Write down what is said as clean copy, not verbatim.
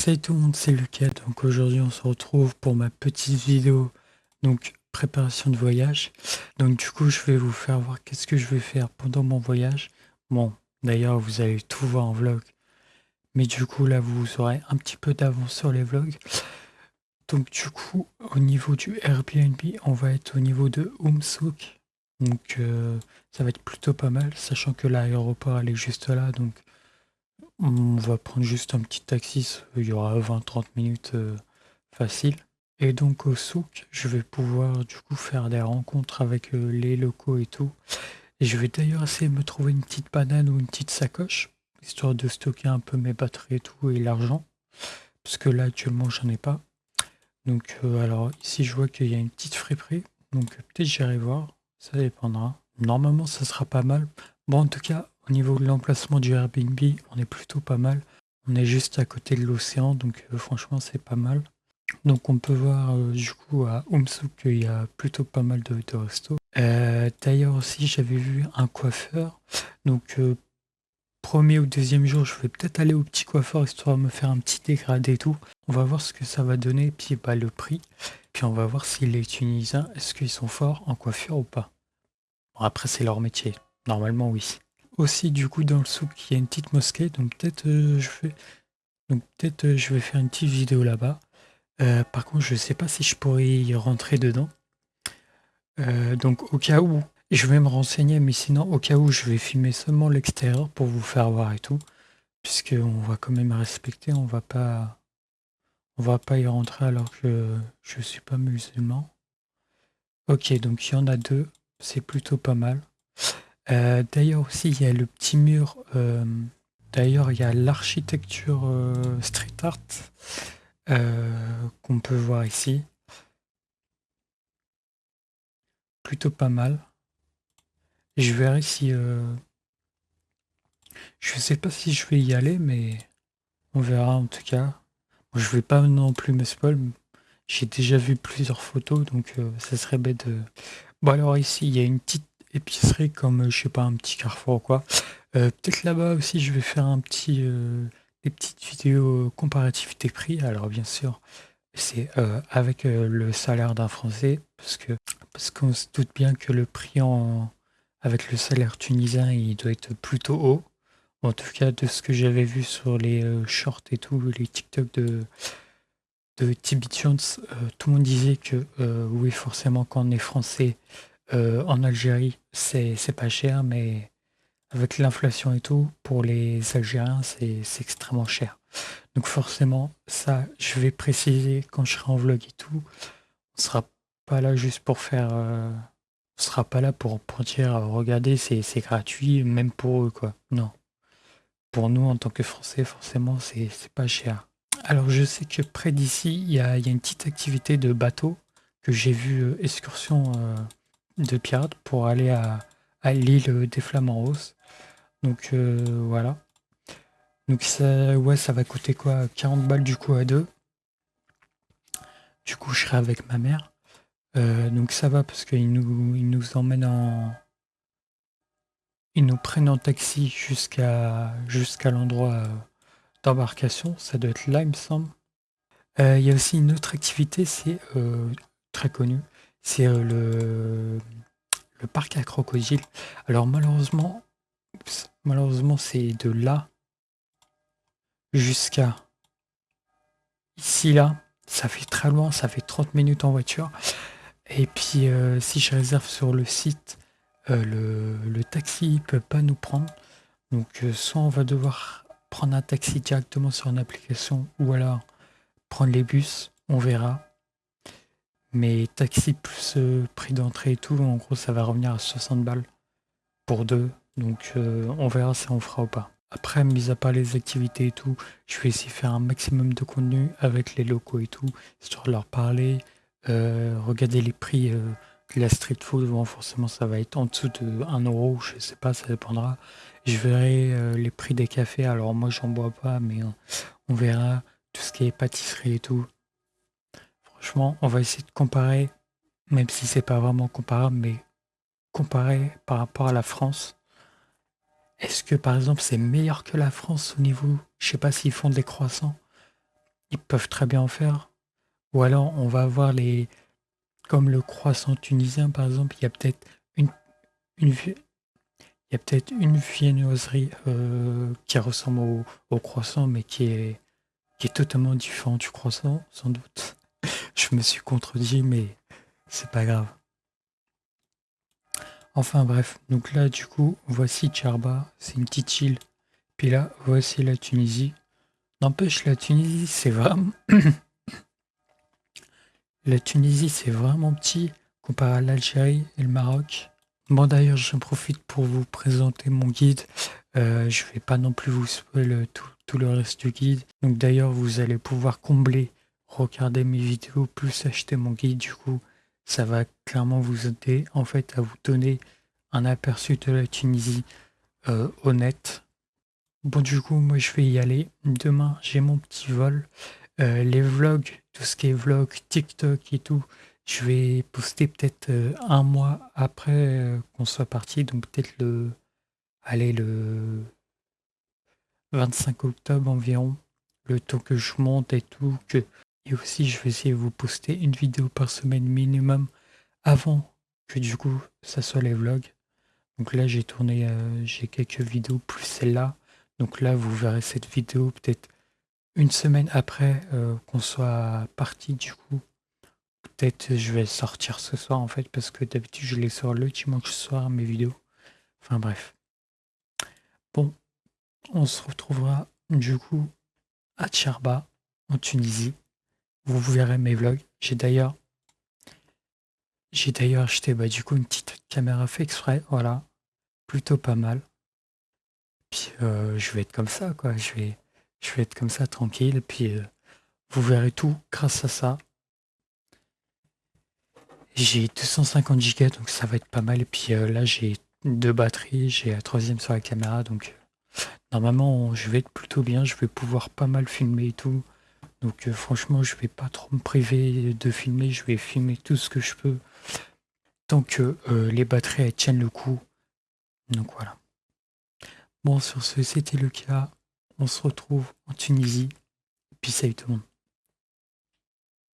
Salut tout le monde, c'est Lucas. Donc aujourd'hui, on se retrouve pour ma petite vidéo, donc préparation de voyage. Donc du coup, je vais vous faire voir qu'est-ce que je vais faire pendant mon voyage. Bon, d'ailleurs, vous allez tout voir en vlog, mais du coup, là, vous aurez un petit peu d'avance sur les vlogs. Donc du coup, au niveau du Airbnb, on va être au niveau de Umsuk. Donc ça va être plutôt pas mal, sachant que l'aéroport, elle est juste là. Donc on va prendre juste un petit taxi, il y aura 20-30 minutes facile. Et donc au souk, je vais pouvoir du coup faire des rencontres avec les locaux et tout. Et je vais d'ailleurs essayer de me trouver une petite banane ou une petite sacoche, histoire de stocker un peu mes batteries et tout et l'argent. Parce que là actuellement j'en ai pas. Donc alors ici je vois qu'il y a une petite friperie. Donc peut-être j'irai voir, ça dépendra. Normalement ça sera pas mal. Bon en tout cas au niveau de l'emplacement du Airbnb on est plutôt pas mal. On est juste à côté de l'océan donc franchement c'est pas mal. Donc on peut voir du coup à Umsuk qu'il y a plutôt pas mal de restos. D'ailleurs aussi j'avais vu un coiffeur. Donc premier ou deuxième jour je vais peut-être aller au petit coiffeur histoire de me faire un petit dégradé et tout. On va voir ce que ça va donner, puis bah, le prix. Puis on va voir si les Tunisiens, est-ce qu'ils sont forts en coiffure ou pas. Bon, après c'est leur métier, normalement oui. Aussi du coup dans le souk il y a une petite mosquée, donc peut-être je vais faire une petite vidéo là-bas. Par contre, je sais pas si je pourrais y rentrer dedans. Donc, au cas où, je vais me renseigner, mais sinon, au cas où, je vais filmer seulement l'extérieur pour vous faire voir et tout, puisqu'on va quand même respecter, on va pas y rentrer alors que je suis pas musulman. Ok, donc il y en a deux, c'est plutôt pas mal. D'ailleurs aussi, il y a le petit mur. D'ailleurs, il y a l'architecture street art qu'on peut voir ici, plutôt pas mal. Je verrai si. Je sais pas si je vais y aller, mais on verra en tout cas. Bon, je vais pas non plus me spoil. J'ai déjà vu plusieurs photos, donc ça serait bête de. Bon, alors ici, il y a une petite épicerie comme, je sais pas, un petit Carrefour ou quoi. Peut-être là-bas aussi, je vais faire des petites vidéos comparatives des prix. Alors, bien sûr, c'est avec le salaire d'un Français, parce qu'on se doute bien que le prix avec le salaire tunisien, il doit être plutôt haut. En tout cas, de ce que j'avais vu sur les shorts et tout, les TikTok de Tibi Jones, tout le monde disait que oui, forcément, quand on est français en Algérie, c'est pas cher, mais avec l'inflation et tout, pour les Algériens, c'est extrêmement cher. Donc forcément, ça, je vais préciser quand je serai en vlog et tout, on sera pas là juste pour faire. On sera pas là pour dire regardez, c'est gratuit, même pour eux, quoi. Non. Pour nous, en tant que Français, forcément, c'est pas cher. Alors, je sais que près d'ici, il y a une petite activité de bateau que j'ai vu excursion de pirates pour aller à l'île des Flamants Roses. Donc, voilà. Donc, ça, ouais, ça va coûter quoi? 40 balles du coup à deux. Du coup, je serai avec ma mère. Donc, ça va parce ils nous emmènent ils nous prennent en taxi jusqu'à l'endroit d'embarcation. Ça doit être là, il me semble. Il y a aussi une autre activité, c'est très connu, c'est le parc à crocodiles. Alors malheureusement c'est de là jusqu'à ici là, ça fait très loin, ça fait 30 minutes en voiture. Et puis si je réserve sur le site, le taxi ne peut pas nous prendre. Donc soit on va devoir prendre un taxi directement sur une application ou alors prendre les bus, on verra. Mais taxi plus prix d'entrée et tout, en gros, ça va revenir à 60 balles pour deux. Donc, on verra si on fera ou pas. Après, mis à part les activités et tout, je vais essayer de faire un maximum de contenu avec les locaux et tout, histoire de leur parler, regarder les prix de la street food. Bon, forcément, ça va être en dessous de 1 euro, je sais pas, ça dépendra. Je verrai les prix des cafés. Alors, moi, j'en bois pas, mais on verra tout ce qui est pâtisserie et tout. Franchement, on va essayer de comparer, même si c'est pas vraiment comparable, mais comparer par rapport à la France. Est-ce que par exemple c'est meilleur que la France au niveau, je sais pas s'ils font des croissants, ils peuvent très bien en faire. Ou alors on va avoir les comme le croissant tunisien par exemple, il y a peut-être une vi- il y a peut-être une viennoiserie qui ressemble au croissant mais qui est totalement différent du croissant sans doute. Je me suis contredit mais c'est pas grave. Enfin bref, donc là du coup, voici Djerba, c'est une petite île. Puis là, voici la Tunisie. N'empêche, la Tunisie, c'est vraiment... La Tunisie, c'est vraiment petit comparé à l'Algérie et le Maroc. Bon d'ailleurs, j'en profite pour vous présenter mon guide. Je vais pas non plus vous spoiler tout le reste du guide. Donc d'ailleurs, vous allez pouvoir combler, regarder mes vidéos, plus acheter mon guide. Du coup, ça va clairement vous aider en fait à vous donner un aperçu de la Tunisie honnête. Bon, du coup, moi, je vais y aller. Demain, j'ai mon petit vol. Les vlogs, tout ce qui est vlog, TikTok et tout, je vais poster peut-être un mois après qu'on soit parti. Donc, peut-être allez, le 25 octobre environ. Le temps que je monte et tout. Et aussi, je vais essayer de vous poster une vidéo par semaine minimum avant que du coup, ça soit les vlogs. Donc là, j'ai quelques vidéos plus celle-là. Donc là, vous verrez cette vidéo peut-être une semaine après qu'on soit parti du coup. Peut-être je vais sortir ce soir en fait parce que d'habitude je les sors le dimanche soir mes vidéos. Enfin bref. Bon, on se retrouvera du coup à Tcherba en Tunisie. Vous verrez mes vlogs. J'ai d'ailleurs acheté bah, du coup une petite caméra fait exprès. Voilà, plutôt pas mal. Puis je vais être comme ça quoi. Je vais être comme ça tranquille. Puis vous verrez tout grâce à ça. J'ai 250 gigas, donc ça va être pas mal. Et puis là, j'ai deux batteries, j'ai la troisième sur la caméra, donc normalement, je vais être plutôt bien. Je vais pouvoir pas mal filmer et tout. Donc franchement, je vais pas trop me priver de filmer. Je vais filmer tout ce que je peux tant que les batteries elles tiennent le coup. Donc voilà. Bon, sur ce, c'était le cas. On se retrouve en Tunisie. Puis salut tout le monde.